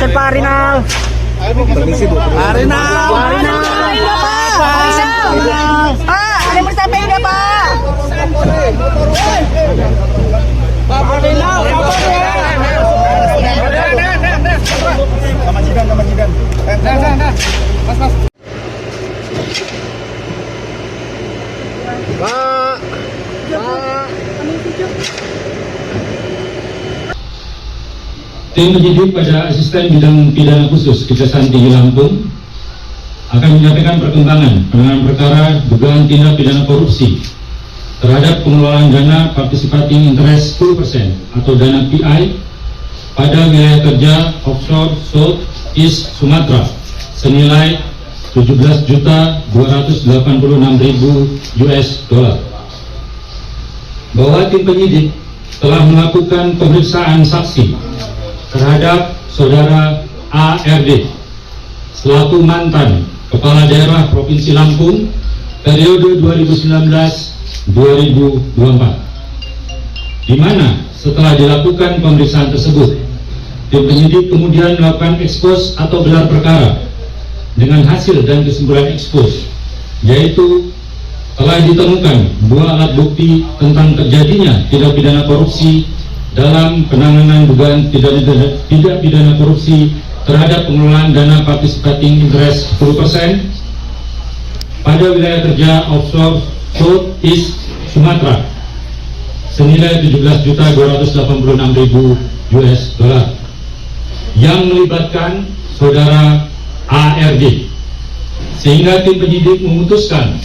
Absen Pak Rinal. Permisi Bu. Rinal. Pak, ada yang bersampaikan nggak Pak? Pak Rinal. Kamar jidan. Mas. Pak. Tim penyidik pada asisten bidang pidana khusus Kejaksaan Tinggi Lampung akan menyampaikan perkembangan penanganan perkara dugaan tindak pidana korupsi terhadap pengelolaan dana participating interest 10% atau dana PI pada wilayah kerja offshore South East Sumatera senilai 17.286.000 US dollar. Bahwa tim penyidik telah melakukan pemeriksaan saksi terhadap saudara ARD selaku mantan Kepala Daerah Provinsi Lampung periode 2019-2024, di mana setelah dilakukan pemeriksaan tersebut, tim penyidik kemudian melakukan ekspos atau gelar perkara dengan hasil dan kesimpulan ekspos, yaitu telah ditemukan 2 alat bukti tentang terjadinya tindak pidana korupsi dalam penanganan dugaan tidak pidana korupsi terhadap pengelolaan dana participating interest 10% pada wilayah kerja offshore South East Sumatera senilai 17.286.000 US dollar yang melibatkan saudara ARD, sehingga tim penyidik memutuskan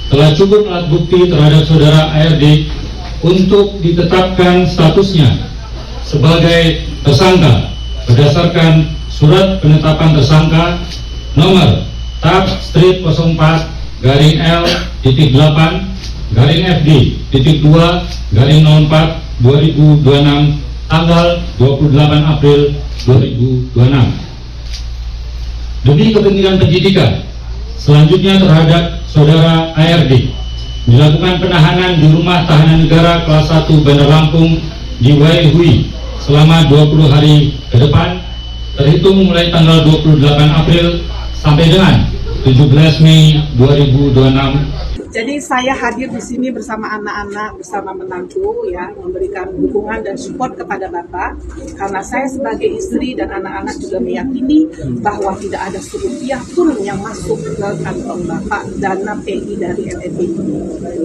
telah cukup alat bukti terhadap saudara ARD untuk ditetapkan statusnya sebagai tersangka berdasarkan surat penetapan tersangka nomor tab strip 04-L-2-04-04-2026 tanggal 28 April 2026. Demi kepentingan penyidikan selanjutnya terhadap saudara ARD dilakukan penahanan di rumah tahanan negara kelas 1 Bandar Lampung di Waihui selama 20 hari ke depan terhitung mulai tanggal 28 April sampai dengan 17 Mei 2026. Jadi saya hadir di sini bersama anak-anak, bersama menantu ya, memberikan dukungan dan support kepada Bapak karena saya sebagai istri dan anak-anak juga meyakini bahwa tidak ada serupiah pun yang masuk ke kantong Bapak dana PI dari LEB ini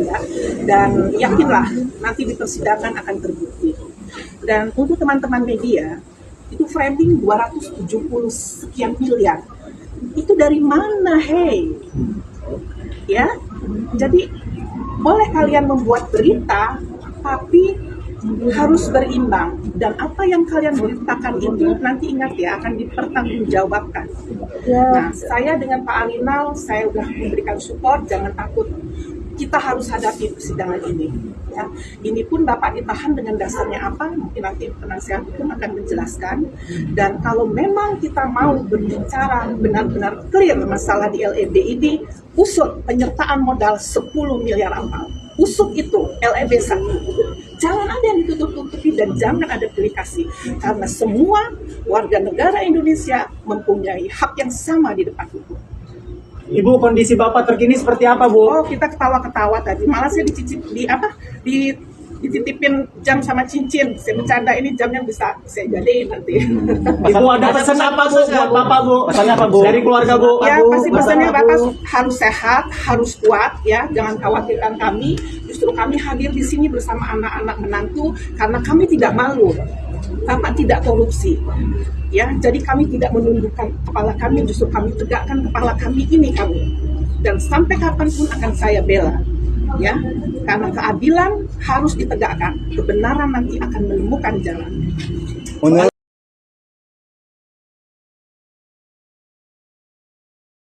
ya. Dan yakinlah nanti di persidangan akan terbukti. Dan untuk teman-teman media, itu framing 270 sekian miliar. Itu dari mana, hey? Ya, jadi boleh kalian membuat berita, tapi harus berimbang. Dan apa yang kalian beritakan itu nanti ingat ya akan dipertanggungjawabkan. Nah, saya dengan Pak Arinal, saya sudah memberikan support, jangan takut. Kita harus hadapi persidangan ini. Ya. Ini pun Bapak ditahan dengan dasarnya apa? Mungkin nanti penasihat hukum akan menjelaskan. Dan kalau memang kita mau berbicara benar-benar clear masalah di LEB ini, usut penyertaan modal 10 miliar ampal. Usut itu LEB 1. Jangan ada yang ditutup-tutupi dan jangan ada pilih kasih. Karena semua warga negara Indonesia mempunyai hak yang sama di depan hukum. Ibu, kondisi Bapak terkini seperti apa, Bu? Oh, kita ketawa-ketawa tadi. Malah saya dititipin jam sama cincin. Saya bercanda, ini jamnya bisa saya jadiin nanti. Ibu, ada pesan apa, Bu, buat Bapak, Bu? Pesan apa, Bu? Dari keluarga, Bu? Ya, pasti pesannya Bapak harus sehat, harus kuat, ya. Jangan khawatirkan kami. Justru kami hadir di sini bersama anak-anak menantu karena kami tidak malu. Bapak tidak korupsi. Ya, jadi kami tidak menundukkan kepala kami, justru kami tegakkan kepala kami, ini kami. Dan sampai kapanpun akan saya bela. Ya, karena keadilan harus ditegakkan. Kebenaran nanti akan menemukan jalan.